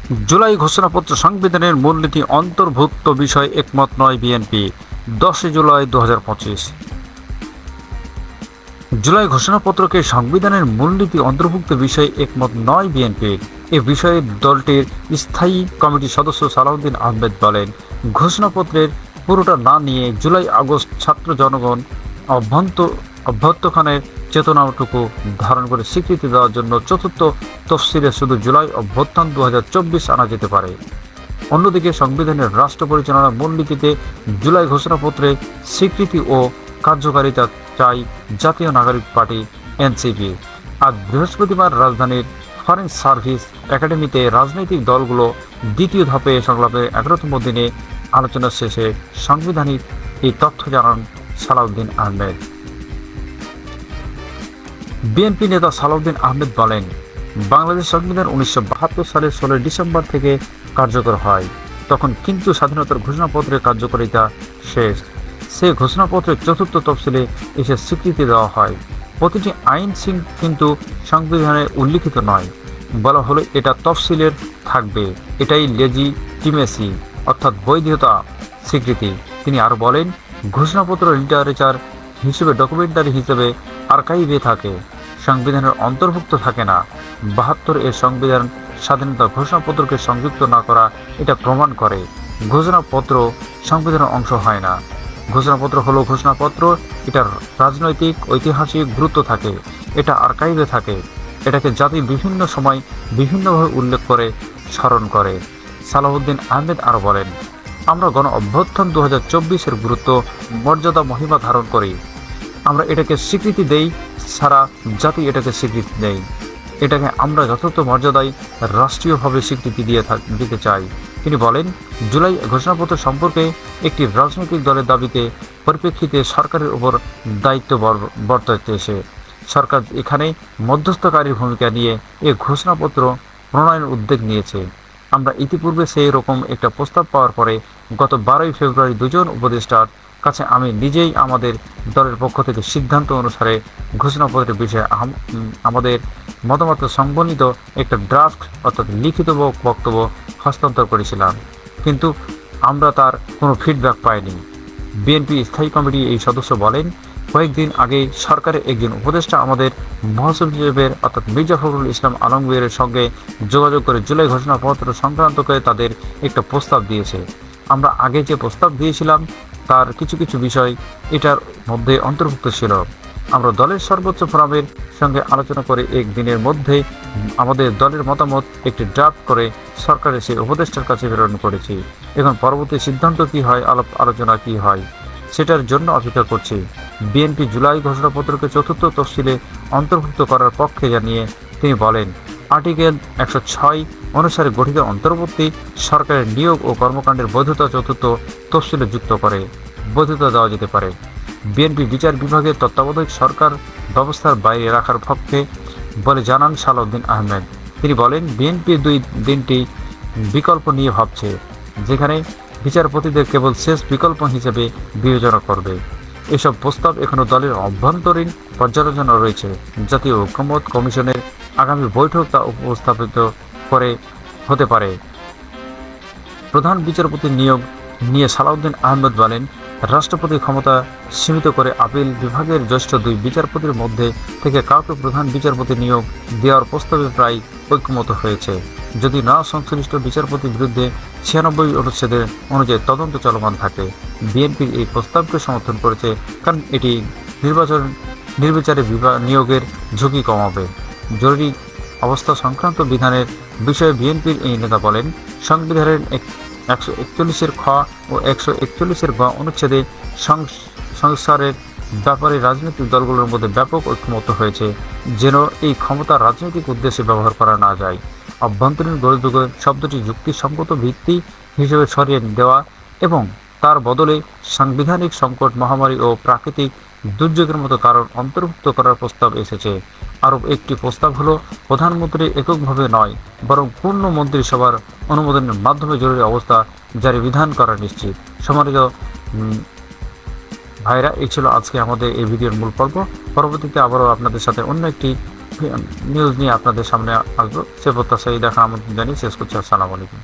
জুলাই ঘোষণাপত্র সংবিধানের মূলনীতি অন্তর্ভুক্ত বিষয়ে একমত নয় বিএনপি। 10 জুলাই 2025। জুলাই ঘোষণাপত্রকে সংবিধানের মূলনীতি অন্তর্ভুক্ত বিষয়ে একমত নয় বিএনপির। এ বিষয়ে দলটির স্থায়ী কমিটির সদস্য সালাউদ্দিন আহমেদ বলেন, ঘোষণাপত্রের পুরোটা না নিয়ে জুলাই আগস্ট ছাত্র জনগণ অভ্যুত্থানের চেতনাটুকু ধারণ করে স্বীকৃতি দেওয়ার জন্য চতুর্থ তফসিলে শুধু জুলাই অভ্যুত্থান 2024 আনা যেতে পারে। অন্যদিকে সংবিধানের রাষ্ট্র পরিচালনার মূলনীতিতে জুলাই ঘোষণাপত্রে স্বীকৃতি ও কার্যকারিতা চাই জাতীয় নাগরিক পার্টি এনসিপি। আজ বৃহস্পতিবার রাজধানীর ফরেন সার্ভিস একাডেমিতে রাজনৈতিক দলগুলো দ্বিতীয় ধাপে সংলাপের 11তম দিনে আলোচনা শেষে সাংবিধানিক এই তথ্য জানান সালাউদ্দিন আহমেদ। বিএনপি নেতা সালাউদ্দিন আহমেদ বলেন, বাংলাদেশ সংবিধান 1972 সালের 16 ডিসেম্বর থেকে কার্যকর হয়। তখন কিন্তু স্বাধীনতার ঘোষণাপত্রের কার্যকারিতা শেষ। সেই ঘোষণাপত্রের চতুর্থ তফসিলে এসে স্বীকৃতি দেওয়া হয়। প্রতিটি আইন কিন্তু সংবিধানে উল্লিখিত নয়। বলা হলো এটা তফসিলের থাকবে, এটাই লেজিটিমেসি অর্থাৎ বৈধতা স্বীকৃতি। তিনি আরও বলেন, ঘোষণাপত্র লিটারেচার হিসেবে ডকুমেন্টারি হিসেবে আর্কাইভে থাকে, সংবিধানের অন্তর্ভুক্ত থাকে না। 72 এর সংবিধান স্বাধীনতা ঘোষণাপত্রকে সংযুক্ত না করা এটা প্রমাণ করে ঘোষণাপত্র সংবিধানের অংশ হয় না। ঘোষণাপত্র হলো ঘোষণাপত্র, এটার রাজনৈতিক ঐতিহাসিক গুরুত্ব থাকে, এটা আর্কাইভে থাকে, এটাকে জাতি বিভিন্ন সময় বিভিন্নভাবে উল্লেখ করে স্মরণ করে। সালাউদ্দিন আহমেদ আরও বলেন, আমরা গণ অভ্যুত্থান 2024-এর গুরুত্ব মর্যাদা মহিমা ধারণ করি। আমরা এটাকে স্বীকৃতি দেই, সারা জাতি এটাকে স্বীকৃতি দেয়। এটাকে আমরা যথাযথ মর্যাদায় রাষ্ট্রীয়ভাবে স্বীকৃতি দিতে চাই। তিনি বলেন, জুলাই ঘোষণাপত্র সম্পর্কে একটি রাজনৈতিক দলের দাবিতে পরিপ্রেক্ষিতে সরকারের উপর দায়িত্ব বর্তাইতেছে। সরকার এখানে মধ্যস্থকারীর ভূমিকা নিয়ে এ ঘোষণাপত্র প্রণয়নের উদ্যোগ নিয়েছে। আমরা ইতিপূর্বে সেই রকম একটা প্রস্তাব পাওয়ার পরে গত 12 ফেব্রুয়ারি দুজন উপদেষ্টার কাছে আমি নিজেই আমাদের দলের পক্ষ থেকে সিদ্ধান্ত অনুসারে ঘোষণাপত্রের বিষয়ে আমাদের মতামত সংবলিত একটা ড্রাফট অর্থাৎ লিখিত বক্তব্য হস্তান্তর করেছিলাম, কিন্তু আমরা তার কোনো ফিডব্যাক পাইনি। বিএনপি স্থায়ী কমিটি এই সদস্য বলেন, কয়েকদিন আগে সরকারের একজন উপদেষ্টা আমাদের মহাসচিবের অর্থাৎ মির্জা ফখরুল ইসলাম আলমগীরের সঙ্গে যোগাযোগ করে জুলাই ঘোষণাপত্র সংক্রান্ত করে তাদের একটা প্রস্তাব দিয়েছে। আমরা আগে যে প্রস্তাব দিয়েছিলাম তার কিছু কিছু বিষয় এটার মধ্যে অন্তর্ভুক্ত ছিল। আমরা দলের সর্বোচ্চ ফোরামের সঙ্গে আলোচনা করে একদিনের মধ্যে আমাদের দলের মতামত একটি ড্রাফট করে সরকারের সেই উপদেষ্টার কাছে প্রেরণ করেছি। এখন পরবর্তী সিদ্ধান্ত কী হয়, আলোচনা কী হয় সেটার জন্য অপেক্ষা করছি। বিএনপি জুলাই ঘোষণাপত্রকে চতুর্থ তফসিলে অন্তর্ভুক্ত করার পক্ষে জানিয়ে তিনি বলেন, আর্টিকেল 106 অনুসারে গঠিত অন্তর্বর্তী সরকারের নিয়োগ ও কর্মকাণ্ডের বৈধতা চতুর্থ তফসিলে যুক্ত করে বৈধতা দেওয়া যেতে পারে। বিএনপি বিচার বিভাগের তত্ত্বাবধায়ক সরকার ব্যবস্থার বাইরে রাখার পক্ষে বলে জানান সালাউদ্দিন আহমেদ। তিনি বলেন, বিএনপি তিনটি বিকল্প নিয়ে ভাবছে, যেখানে বিচারপতিদের কেবল শেষ বিকল্প হিসেবে বিবেচনা করবে। এসব প্রস্তাব এখনও দলের অভ্যন্তরীণ পর্যালোচনা রয়েছে। জাতীয় ঐকমত্য কমিশনের আগামী বৈঠক তা উপস্থাপিত করে হতে পারে। প্রধান বিচারপতি নিয়োগ নিয়ে সালাউদ্দিন আহমেদ বলেন, রাষ্ট্রপতির ক্ষমতা সীমিত করে আপিল বিভাগের জ্যেষ্ঠ 2 বিচারপতির মধ্যে থেকে কাউকে প্রধান বিচারপতি নিয়োগ দেওয়ার প্রস্তাবে প্রায় ঐকমত্য হয়েছে। যদি না সংশ্লিষ্ট বিচারপতির বিরুদ্ধে 96 অনুচ্ছেদের অনুযায়ী তদন্ত চলমান থাকে। বিএনপির এই প্রস্তাবকে সমর্থন করেছে, কারণ এটি নির্বিচারে নিয়োগের ঝুঁকি কমাবে। জরুরি অবস্থা সংক্রান্ত বিধানের বিষয়ে বিএনপির এই নেতা বলেন, সংবিধানের 141 খ ও 141 গ অনুচ্ছেদে সংস্কারের ব্যাপারে রাজনৈতিক দলগুলোর মধ্যে ব্যাপক ঐকমত্য হয়েছে, যেন এই ক্ষমতা রাজনৈতিক উদ্দেশ্যে ব্যবহার করা না যায়। অভ্যন্তরীণ গোলযোগ শব্দটি যুক্তিসঙ্গত ভিত্তি হিসেবে সরিয়ে দেওয়া এবং তার বদলে সাংবিধানিক সংকট, মহামারী ও প্রাকৃতিক দুর্যোগের মতো কারণ অন্তর্ভুক্ত করার প্রস্তাব এসেছে। আরও একটি প্রস্তাব হলো, প্রধানমন্ত্রী এককভাবে নয় বরং পূর্ণ মন্ত্রিসভার অনুমোদনের মাধ্যমে জরুরি অবস্থা জারি বিধান করা নিশ্চিত। সম্মানিত ভাইরা, এই ছিল আজকে আমাদের এই ভিডিওর মূল পর্ব। পরবর্তীতে আবারও আপনাদের সাথে অন্য একটি নিউজ নিয়ে আপনাদের সামনে আসবো। সে প্রত্যাশায় দেখার আমন্ত্রণ জানিয়ে শেষ করছি। আসসালামু আলাইকুম।